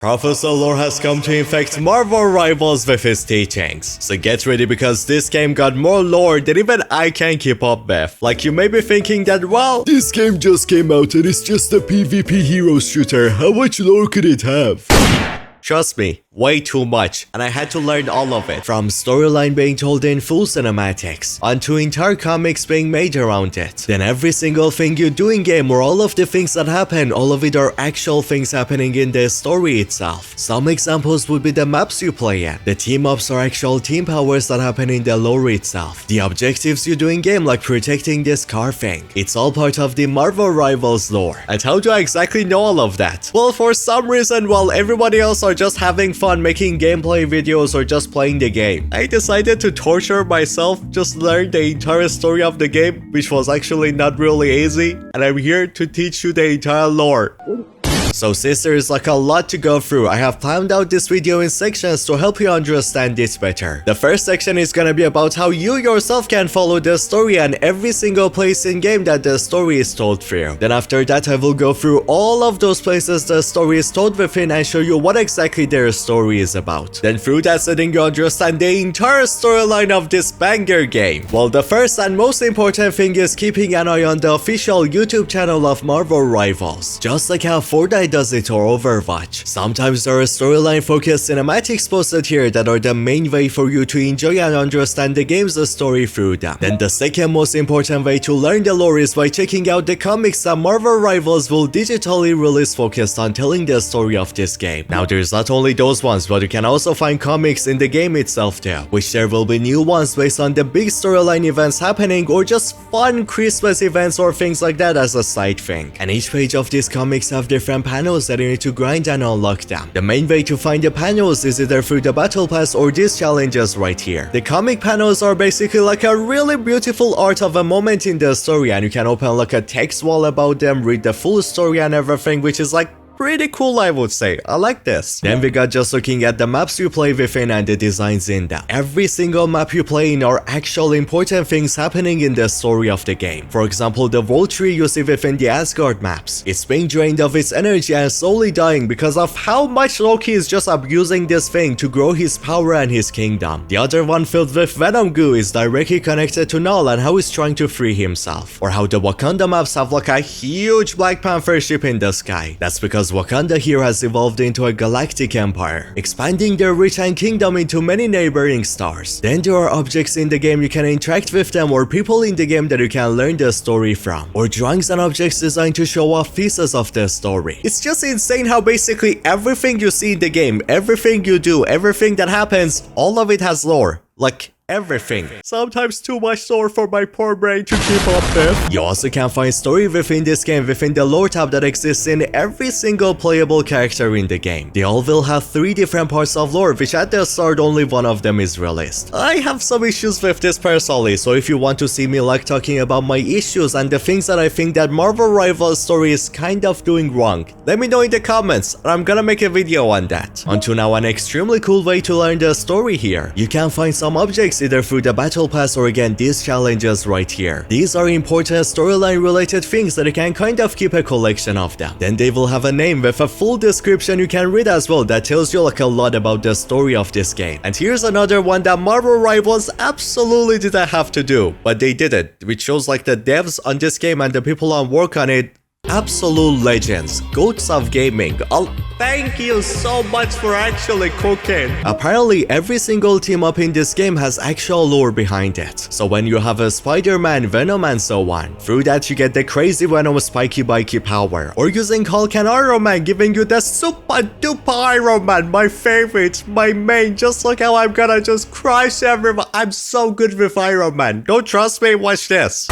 Professor Lore has come to infect Marvel rivals with his teachings. So get ready because this game got more lore than even I can keep up with. Like you may be thinking that, well, this game just came out and it's just a PvP hero shooter. How much lore could it have? trust me, way too much, and I had to learn all of it. From storyline being told in full cinematics, onto entire comics being made around it. Then every single thing you do in game or all of the things that happen, all of it are actual things happening in the story itself. Some examples would be the maps you play in. The team-ups are actual team powers that happen in the lore itself. The objectives you do in game, like protecting this car thing. It's all part of the Marvel Rivals lore. And how do I exactly know all of that? Well, for some reason, while everybody else are just having fun making gameplay videos or just playing the game, I decided to torture myself, just learn the entire story of the game, which was actually not really easy, and I'm here to teach you the entire lore. So since there is like a lot to go through, I have planned out this video in sections to help you understand it better. The first section is gonna be about how you yourself can follow the story and every single place in game that the story is told through. Then after that, I will go through all of those places the story is told within and show you what exactly their story is about. Then through that setting, you understand the entire storyline of this banger game. Well, the first and most important thing is keeping an eye on the official YouTube channel of Marvel Rivals. Just like how Fortnite does it or Overwatch. Sometimes there are storyline focused cinematics posted here that are the main way for you to enjoy and understand the game's story through them. Then the second most important way to learn the lore is by checking out the comics that Marvel Rivals will digitally release focused on telling the story of this game. Now there's not only those ones, but you can also find comics in the game itself too, which there will be new ones based on the big storyline events happening or just fun Christmas events or things like that as a side thing. And each page of these comics have different panels that you need to grind and unlock them. The main way to find the panels is either through the battle pass or these challenges right here. The comic panels are basically like a really beautiful art of a moment in the story, and you can open like a text wall about them, read the full story and everything, which is like pretty cool, I would say. I like this. Then we got just looking at the maps you play within and the designs in them. Every single map you play in are actual important things happening in the story of the game. For example, the world tree you see within the Asgard maps. It's being drained of its energy and slowly dying because of how much Loki is just abusing this thing to grow his power and his kingdom. The other one filled with Venom goo is directly connected to Knull and how he's trying to free himself. Or how the Wakanda maps have like a huge Black Panther ship in the sky. That's because Wakanda here has evolved into a galactic empire, expanding their reach and kingdom into many neighboring stars. Then there are objects in the game you can interact with them, or people in the game that you can learn the story from, or drawings and objects designed to show off pieces of the story. It's just insane how basically everything you see in the game, everything you do, everything that happens, all of it has lore. Like, everything. Sometimes too much lore for my poor brain to keep up with. You also can find story within this game within the lore tab that exists in every single playable character in the game. They all will have 3 different parts of lore, which at the start only one of them is released. I have some issues with this personally, so if you want to see me like talking about my issues and the things that I think that Marvel Rivals story is kind of doing wrong, let me know in the comments and I'm gonna make a video on that. Until now, an extremely cool way to learn the story here. You can find some objects either through the battle pass or again these challenges right here. These are important storyline related things that you can kind of keep a collection of them. Then they will have a name with a full description you can read as well that tells you like a lot about the story of this game. And here's another one that Marvel Rivals absolutely didn't have to do, but they did it, which shows like the devs on this game and the people on work on it. Absolute legends, goats of gaming. Thank you so much for actually cooking. Apparently, every single team up in this game has actual lore behind it. So when you have a Spider-Man, Venom and so on, through that you get the crazy Venom spiky bikey power. Or using Hulk and Iron Man giving you the super duper Iron Man, my favorite, my main. Just look how I'm gonna just crush everyone. I'm so good with Iron Man. Don't trust me? Watch this.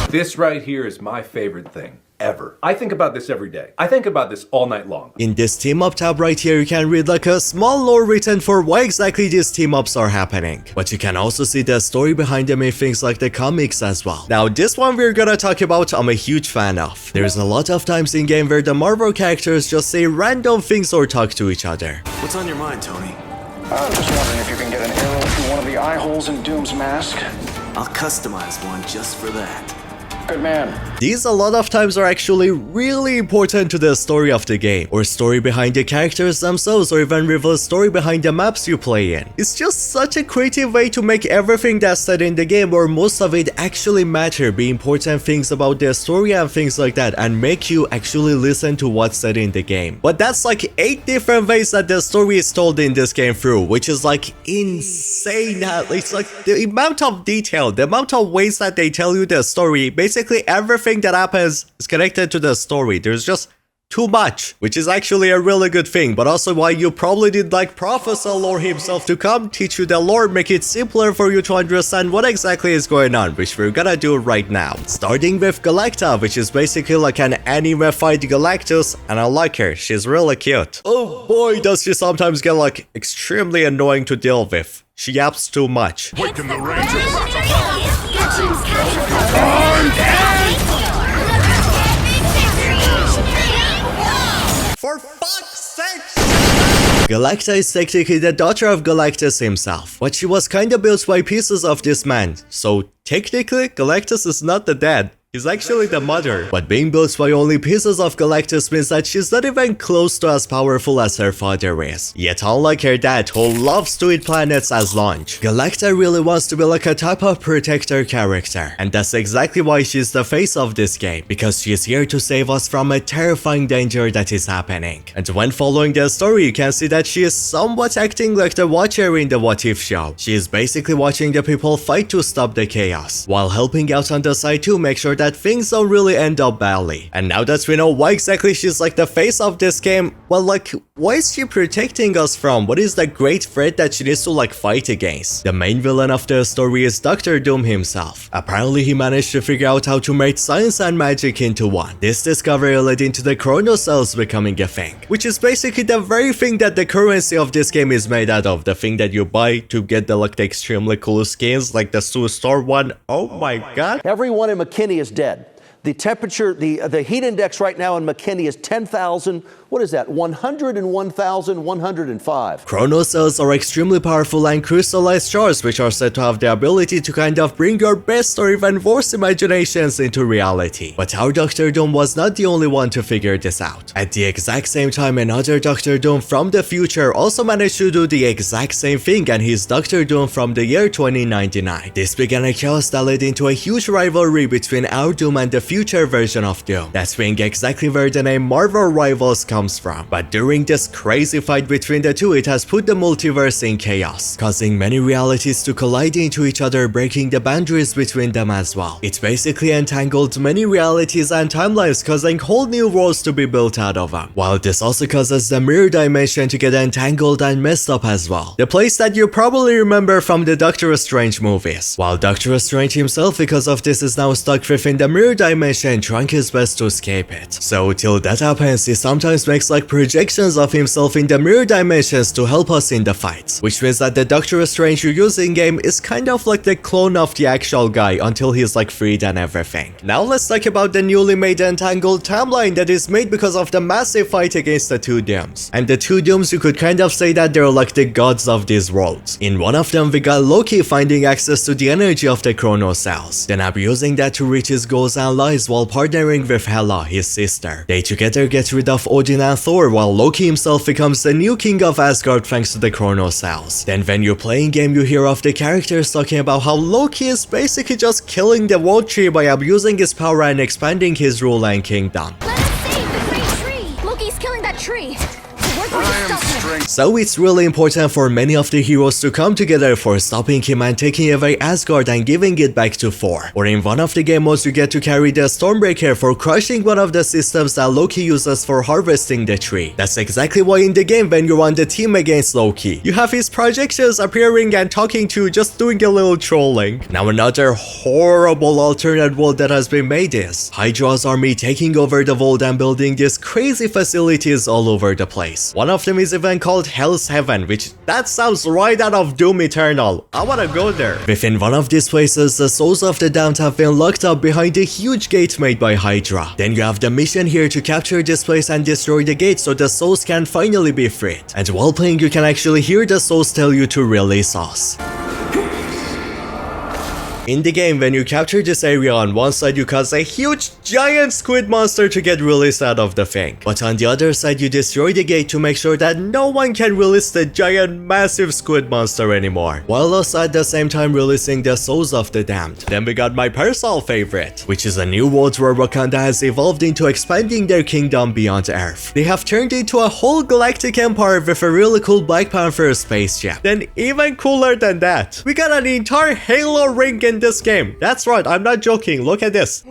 This right here is my favorite thing. ever. I think about this every day. I think about this all night long. In this team up tab right here, you can read like a small lore written for why exactly these team ups are happening. But you can also see the story behind them in things like the comics as well. Now this one we're gonna talk about, I'm a huge fan of. There's a lot of times in game where the Marvel characters just say random things or talk to each other. What's on your mind, Tony? I'm just wondering if you can get an arrow through one of the eye holes in Doom's mask. I'll customize one just for that. Good man. These a lot of times are actually really important to the story of the game, or story behind the characters themselves, or even reveal story behind the maps you play in. It's just such a creative way to make everything that's said in the game, or most of it, actually matter, be important things about the story and things like that, and make you actually listen to what's said in the game. But that's like 8 different ways that the story is told in this game through, which is like insane. It's like the amount of detail, the amount of ways that they tell you the story, basically everything that happens is connected to the story. There's just too much, which is actually a really good thing, but also why you probably need like Professor Lore himself to come teach you the lore, make it simpler for you to understand what exactly is going on, which we're gonna do right now. Starting with Galaarta, which is basically like an anime-fied Galactus, and I like her, she's really cute. Oh boy, does she sometimes get like extremely annoying to deal with. She yaps too much. Waken the Rangers! For fuck's sake! Galaarta is technically the daughter of Galactus himself, but she was kinda built by pieces of this man, so technically Galactus is not the dad. He's actually the mother, but being built by only pieces of Galactus means that she's not even close to as powerful as her father is. Yet unlike her dad, who loves to eat planets as lunch, Galaarta really wants to be like a type of protector character, and that's exactly why she's the face of this game, because she's here to save us from a terrifying danger that is happening. And when following the story, you can see that she is somewhat acting like the Watcher in the What If show. She is basically watching the people fight to stop the chaos, while helping out on the side to make sure that things don't really end up badly. And now that we know why exactly she's like the face of this game, well, like, why is she protecting us from? What is the great threat that she needs to like fight against? The main villain of the story is Dr. Doom himself. Apparently he managed to figure out how to merge science and magic into one. This discovery led into the chronocells becoming a thing, which is basically the very thing that the currency of this game is made out of, the thing that you buy to get the like the extremely cool skins, like the Sue Store one. Oh my god. Everyone in McKinney is dead. The temperature, the heat index right now in McKinney is 10,000. What is that? 101,105. Chronocells are extremely powerful and crystallized shards which are said to have the ability to kind of bring your best or even worst imaginations into reality. But our Dr. Doom was not the only one to figure this out. At the exact same time, another Dr. Doom from the future also managed to do the exact same thing, and he's Dr. Doom from the year 2099. This began a chaos that led into a huge rivalry between our Doom and the future version of Doom. That's being exactly where the name Marvel Rivals comes from. But during this crazy fight between the two, it has put the multiverse in chaos, causing many realities to collide into each other, breaking the boundaries between them as well. It basically entangled many realities and timelines, causing whole new worlds to be built out of them. While this also causes the mirror dimension to get entangled and messed up as well. The place that you probably remember from the Doctor Strange movies. While Doctor Strange himself, because of this, is now stuck within the mirror dimension, trying his best to escape it. So till that happens, he sometimes makes like projections of himself in the mirror dimensions to help us in the fights, which means that the Doctor Strange you use in game is kind of like the clone of the actual guy until he's like freed and everything. Now let's talk about the newly made entangled timeline that is made because of the massive fight against the two Dooms. And the two Dooms, you could kind of say that they're like the gods of these worlds. In one of them we got Loki finding access to the energy of the chronocells, then abusing that to reach his goals and lies while partnering with Hela, his sister. They together get rid of Odin and Thor, while Loki himself becomes the new king of Asgard thanks to the chronocells. Then when you play in game, you hear of the characters talking about how Loki is basically just killing the world tree by abusing his power and expanding his rule and kingdom. Let us save the great tree! Loki's killing that tree! So it's really important for many of the heroes to come together for stopping him and taking away Asgard and giving it back to Thor. Or in one of the game modes you get to carry the Stormbreaker for crushing one of the systems that Loki uses for harvesting the tree. That's exactly why in the game when you're on the team against Loki, you have his projections appearing and talking to you, just doing a little trolling. Now another horrible alternate world that has been made is Hydra's army taking over the world and building these crazy facilities all over the place. One of them is even called Hell's Heaven, which that sounds right out of Doom Eternal. I wanna go there. Within one of these places, the souls of the damned have been locked up behind a huge gate made by Hydra. Then you have the mission here to capture this place and destroy the gate so the souls can finally be freed. And while playing you can actually hear the souls tell you to release us. In the game, when you capture this area on one side, you cause a huge giant squid monster to get released out of the thing. But on the other side, you destroy the gate to make sure that no one can release the giant massive squid monster anymore, while also at the same time releasing the souls of the damned. Then we got my personal favorite, which is a new world where Wakanda has evolved into expanding their kingdom beyond Earth. They have turned into a whole galactic empire with a really cool Black Panther spaceship. Then even cooler than that, we got an entire Halo ring in this game. That's right, I'm not joking, look at this.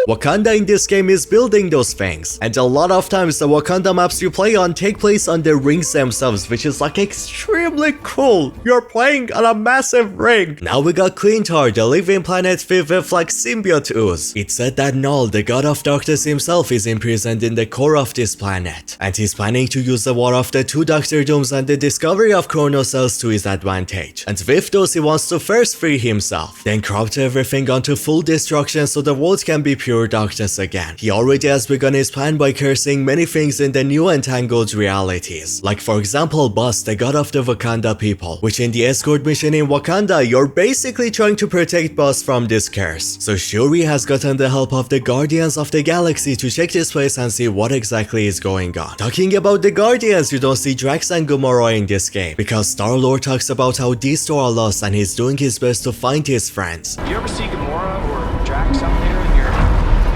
Wakanda in this game is building those things, and a lot of times the Wakanda maps you play on take place on the rings themselves, which is like extremely cool. You're playing on a massive ring. Now we got Clintar, the living planet filled with like symbiote ooze. It's said that Knull, the god of darkness himself, is imprisoned in the core of this planet, and he's planning to use the war of the two Dr. Dooms and the discovery of chronocells to his advantage. And with those he wants to first free himself, then corrupt everything onto full destruction so the world can be pure darkness again. He already has begun his plan by cursing many things in the new entangled realities. Like for example Boss, the god of the Wakanda people, which in the escort mission in Wakanda, you're basically trying to protect Boss from this curse. So Shuri has gotten the help of the Guardians of the Galaxy to check this place and see what exactly is going on. Talking about the Guardians, you don't see Drax and Gamora in this game, because Star-Lord talks about how these two are lost and he's doing his best to find his friends. You ever see Gamora or Drax out there in your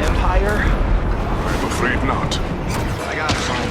empire? I'm afraid not. I got it, son.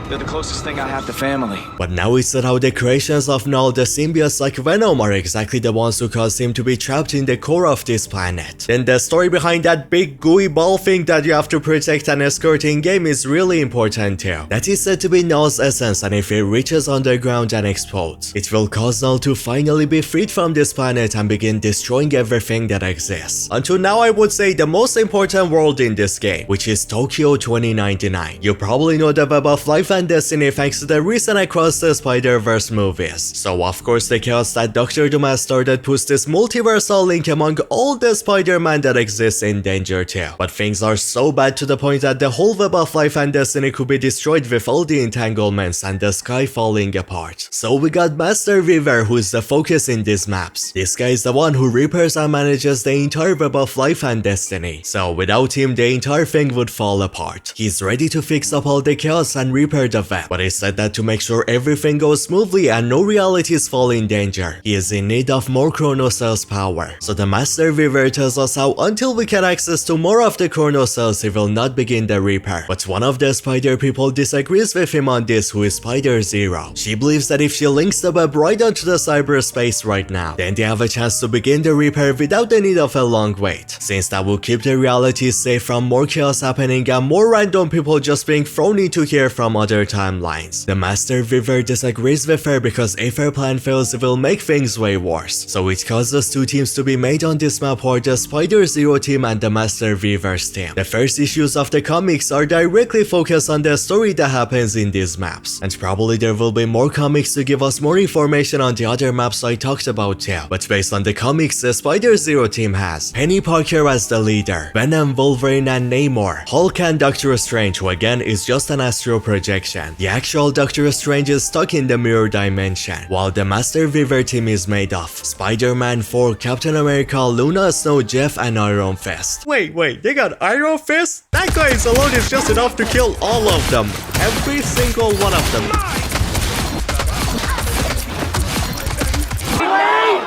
They're the closest thing I have to family. But now it's that how the creations of Knull, the symbiotes like Venom, are exactly the ones who caused him to be trapped in the core of this planet. Then the story behind that big gooey ball thing that you have to protect and escort in game is really important too. That is said to be Knull's essence, and if it reaches underground and explodes, it will cause Knull to finally be freed from this planet and begin destroying everything that exists. Until now I would say the most important world in this game, which is Tokyo 2099. You probably know the Web of Life and Destiny thanks to the recent Across the Spider-Verse movies. So of course the chaos that Dr. Doom has started puts this multiversal link among all the Spider-Man that exists in danger too. But things are so bad to the point that the whole Web of Life and Destiny could be destroyed with all the entanglements and the sky falling apart. So we got Master Weaver, who is the focus in these maps. This guy is the one who repairs and manages the entire Web of Life and Destiny. So without him the entire thing would fall apart. He's ready to fix up all the chaos and repair the web, but he said that to make sure everything goes smoothly and no realities fall in danger, he is in need of more chronocells power. So the Master Weaver tells us how until we get access to more of the chronocells he will not begin the repair. But one of the spider people disagrees with him on this, who is Spider Zero. She believes that if she links the web right onto the cyberspace right now, then they have a chance to begin the repair without the need of a long wait, since that will keep the realities safe from more chaos happening and more random people just being thrown into here from other timelines. The Master Weaver disagrees with her because if her plan fails it will make things way worse. So it causes two teams to be made on this map, or the Spider Zero team and the Master Weaver's team. The first issues of the comics are directly focused on the story that happens in these maps, and probably there will be more comics to give us more information on the other maps I talked about too. But based on the comics, the Spider Zero team has Penny Parker as the leader, Venom, Wolverine and Namor, Hulk and Doctor Strange, who again is just an astral projection. The actual Doctor Strange is stuck in the mirror dimension, while the Master Weaver team is made of Spider-Man, Thor, Captain America, Luna, Snow, Jeff and Iron Fist. Wait, they got Iron Fist? That guy alone is just enough to kill all of them. Every single one of them.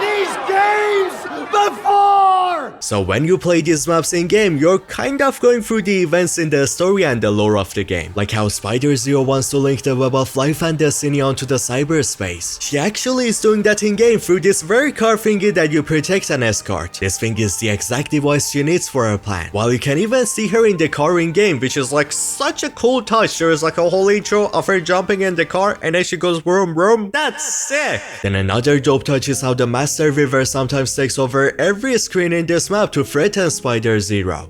These games before! So when you play these maps in game, you're kind of going through the events in the story and the lore of the game. Like how Spider-Zero wants to link the web of life and destiny onto the cyberspace. She actually is doing that in game through this very car thingy that you protect and escort. This thing is the exact device she needs for her plan. While you can even see her in the car in game, which is like such a cool touch. There is like a whole intro of her jumping in the car and then she goes vroom vroom. That's sick! Then another dope touch is how the Master River sometimes takes over every screen in this map to threaten Spider-Zero.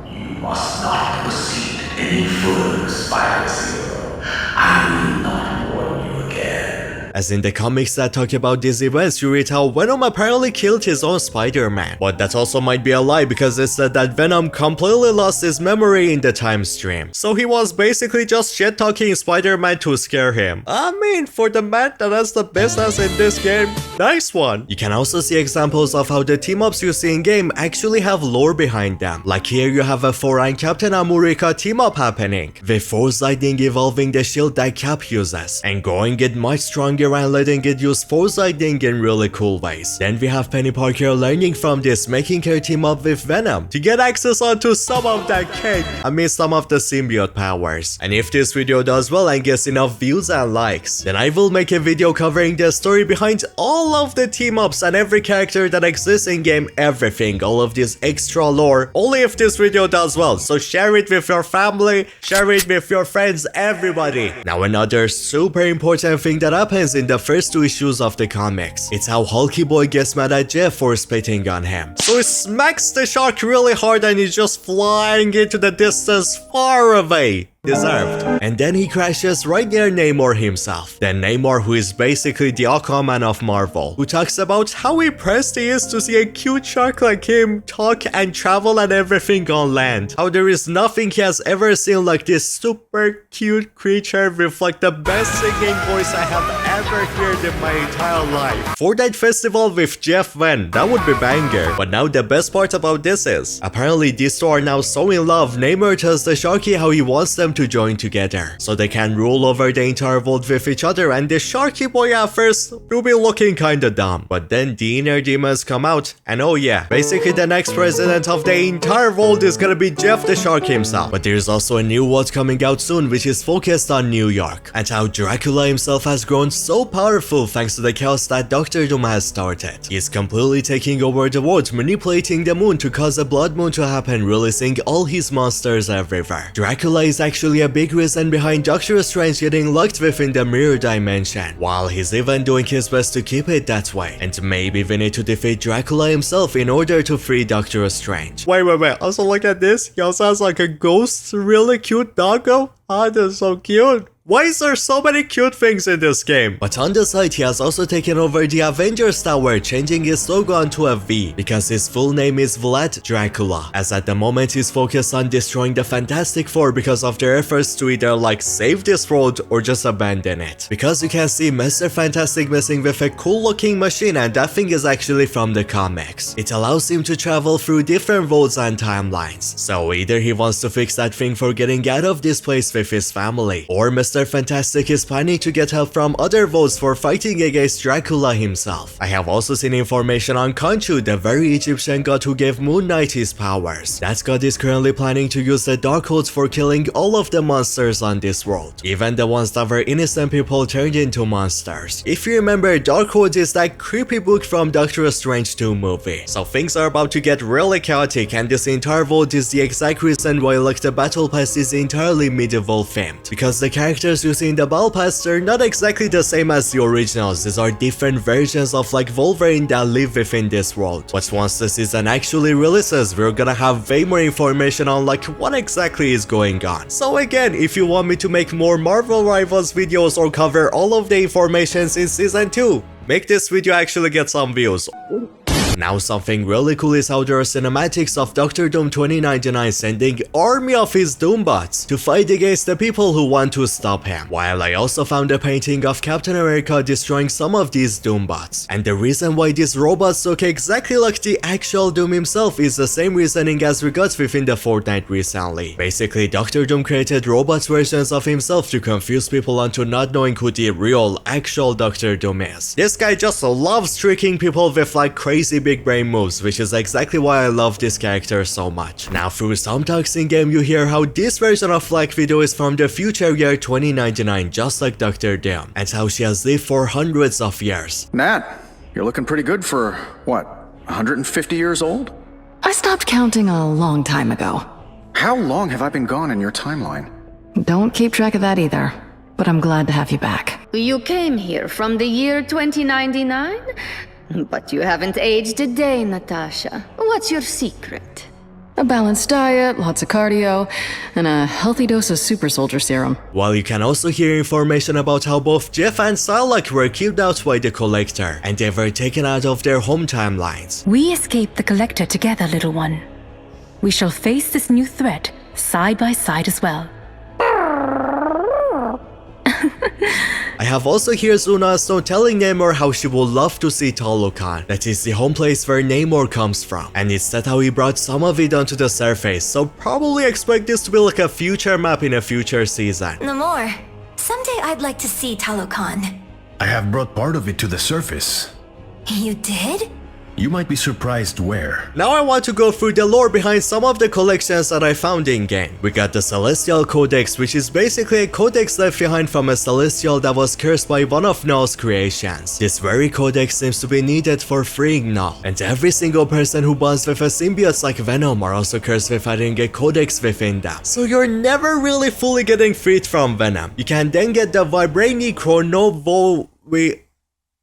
You must not proceed any further, Spider-Zero. I will not warn you again. As in the comics that talk about these events, you read how Venom apparently killed his own Spider-Man. But that also might be a lie because it said that Venom completely lost his memory in the time stream. So he was basically just shit-talking Spider-Man to scare him. I mean, for the man that has the business in this game, nice one. You can also see examples of how the team-ups you see in game actually have lore behind them. Like here you have a Thor and Captain America team-up happening, with Thor's lightning evolving the shield that Cap uses, and growing it much stronger and letting it use Thor's lightning in really cool ways. Then we have Penny Parker learning from this, making her team up with Venom to get access onto some of that cake. I mean some of the symbiote powers. And if this video does well and gets enough views and likes, then I will make a video covering the story behind all of the team-ups and every character that exists in game, everything, all of this extra lore, only if this video does well. So share it with your family, share it with your friends, everybody. Now another super important thing that happens in the first 2 issues of the comics. It's how Hulky Boy gets mad at Jeff for spitting on him. So he smacks the shark really hard and he's just flying into the distance far away. Deserved. And then he crashes right near Namor himself. Then Namor, who is basically the Aquaman of Marvel, who talks about how impressed he is to see a cute shark like him talk and travel and everything on land. How there is nothing he has ever seen like this super cute creature with like the best singing voice I have ever heard in my entire life. For that festival with Jeff Venn, that would be banger. But now the best part about this is, apparently these two are now so in love, Namor tells the Sharky how he wants them to join together, so they can rule over the entire world with each other, and the Sharky Boy at first will be looking kinda dumb. But then the inner demons come out, and oh yeah, basically the next president of the entire world is gonna be Jeff the Shark himself. But there's also a new world coming out soon which is focused on New York, and how Dracula himself has grown so powerful thanks to the chaos that Dr. Doom has started. He's completely taking over the world, manipulating the moon to cause a blood moon to happen, releasing all his monsters everywhere. Dracula is actually a big reason behind Doctor Strange getting locked within the mirror dimension, while he's even doing his best to keep it that way. And maybe we need to defeat Dracula himself in order to free Doctor Strange. Wait, also look at this. He also has like a ghost, really cute doggo. Ah, that's so cute. Why is there so many cute things in this game? But on the side, he has also taken over the Avengers Tower, changing his logo onto a V, because his full name is Vlad Dracula, as at the moment he's focused on destroying the Fantastic Four because of their efforts to either like save this world or just abandon it. Because you can see Mr. Fantastic messing with a cool looking machine, and that thing is actually from the comics. It allows him to travel through different worlds and timelines. So either he wants to fix that thing for getting out of this place with his family, or Mr. Fantastic is planning to get help from other worlds for fighting against Dracula himself. I have also seen information on Khonshu, the very Egyptian god who gave Moon Knight his powers. That god is currently planning to use the Darkhold for killing all of the monsters on this world, even the ones that were innocent people turned into monsters. If you remember, Darkhold is that creepy book from Doctor Strange 2 movie. So things are about to get really chaotic, and this entire world is the exact reason why like the battle pass is entirely medieval themed, because the characters you see in the battle pass are not exactly the same as the originals. These are different versions of like Wolverine that live within this world. But once the season actually releases, we're gonna have way more information on like what exactly is going on. So again, if you want me to make more Marvel Rivals videos or cover all of the informations in season 2, make this video actually get some views. Now something really cool is how there are cinematics of Dr. Doom 2099 sending army of his Doombots to fight against the people who want to stop him. While I also found a painting of Captain America destroying some of these Doombots. And the reason why these robots look exactly like the actual Doom himself is the same reasoning as we got within the Fortnite recently. Basically, Dr. Doom created robot versions of himself to confuse people into not knowing who the real, actual Dr. Doom is. This guy just loves tricking people with like crazy big brain moves, which is exactly why I love this character so much. Now, through some talks in game, you hear how this version of Black Widow is from the future year 2099, just like Dr. Doom, and how she has lived for hundreds of years. Nat, you're looking pretty good for, what, 150 years old? I stopped counting a long time ago. How long have I been gone in your timeline? Don't keep track of that either, but I'm glad to have you back. You came here from the year 2099? But you haven't aged a day, Natasha. What's your secret? A balanced diet, lots of cardio, and a healthy dose of super soldier serum. While you can also hear information about how both Jeff and Psylocke were killed out by the Collector, and they were taken out of their home timelines. We escaped the Collector together, little one. We shall face this new threat side by side as well. I have also heard Zuna Stone telling Namor how she would love to see Talokan, that is the home place where Namor comes from, and it's that how he brought some of it onto the surface, so probably expect this to be like a future map in a future season. Namor, someday I'd like to see Talokan. I have brought part of it to the surface. You did? You might be surprised where. Now I want to go through the lore behind some of the collections that I found in game. We got the Celestial Codex, which is basically a codex left behind from a Celestial that was cursed by one of Knull's creations. This very codex seems to be needed for freeing Knull, and every single person who bonds with a symbiote like Venom are also cursed with having a codex within them. So you're never really fully getting freed from Venom. You can then get the Vibrani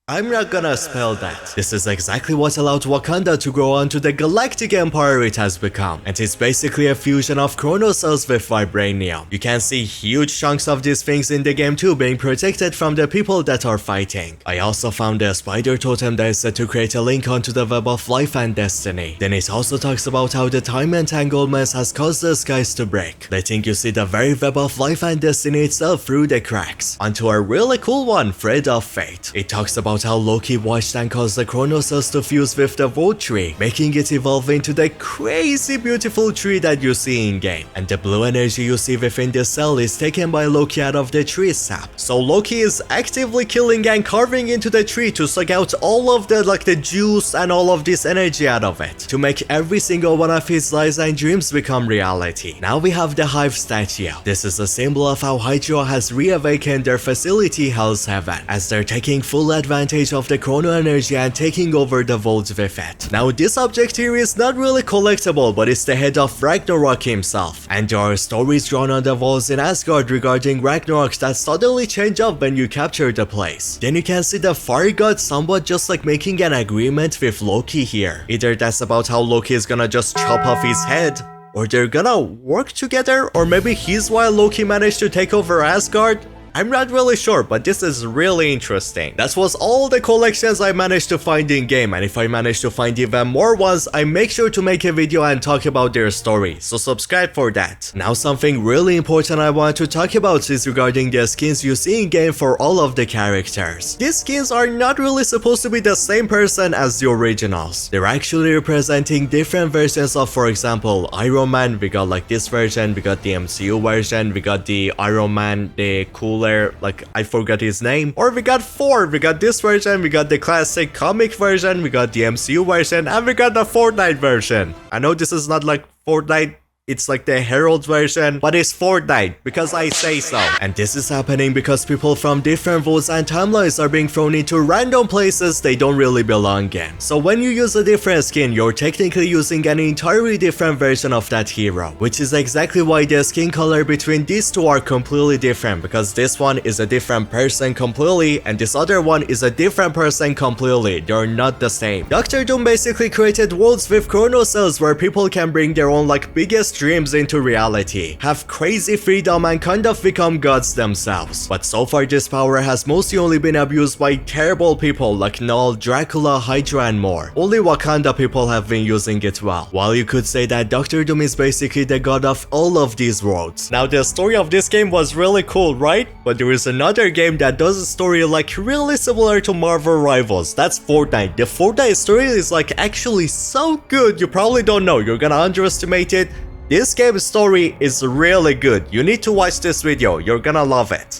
I'm not gonna spell that. This is exactly what allowed Wakanda to grow onto the galactic empire it has become, and it's basically a fusion of chronocells with vibranium. You can see huge chunks of these things in the game too, being protected from the people that are fighting. I also found a spider totem that is said to create a link onto the web of life and destiny. Then it also talks about how the time entanglement has caused the skies to break, letting you see the very web of life and destiny itself through the cracks. Onto a really cool one, Thread of Fate. It talks about how Loki watched and caused the chronocells to fuse with the Void Tree, making it evolve into the crazy beautiful tree that you see in game. And the blue energy you see within the cell is taken by Loki out of the tree sap. So Loki is actively killing and carving into the tree to suck out all of the juice and all of this energy out of it, to make every single one of his lies and dreams become reality. Now we have the Hive statue. This is a symbol of how Hydra has reawakened their facility Hell's Heaven, as they're taking full advantage of the chrono energy and taking over the vaults with it. Now this object here is not really collectible, but it's the head of Ragnarok himself, and there are stories drawn on the walls in Asgard regarding Ragnarok that suddenly change up when you capture the place. Then you can see the fire god somewhat just like making an agreement with Loki here. Either that's about how Loki is gonna just chop off his head, or they're gonna work together, or maybe he's why Loki managed to take over Asgard. I'm not really sure, but this is really interesting. That was all the collections I managed to find in game, and if I manage to find even more ones, I make sure to make a video and talk about their story, so subscribe for that. Now something really important I want to talk about is regarding the skins you see in game for all of the characters. These skins are not really supposed to be the same person as the originals. They're actually representing different versions of, for example, Iron Man. We got like this version, we got the MCU version, we got the Iron Man, the cool I forgot his name. Or we got Thor, we got this version, we got the classic comic version, we got the MCU version, and we got the Fortnite version. I know this is not like Fortnite, it's like the Herald version, but it's Fortnite, because I say so. And this is happening because people from different votes and timelines are being thrown into random places they don't really belong in. So when you use a different skin, you're technically using an entirely different version of that hero, which is exactly why the skin color between these two are completely different, because this one is a different person completely, and this other one is a different person completely. They're not the same. Dr. Doom basically created worlds with chronocells where people can bring their own biggest his dreams into reality, have crazy freedom and kind of become gods themselves. But so far this power has mostly only been abused by terrible people like Knull, Dracula, Hydra and more. Only Wakanda people have been using it well. While you could say that Dr. Doom is basically the god of all of these worlds. Now the story of this game was really cool, right? But there is another game that does a story like really similar to Marvel Rivals. That's Fortnite. The Fortnite story is like actually so good you probably don't know. You're gonna underestimate it. This game's story is really good. You need to watch this video. You're gonna love it.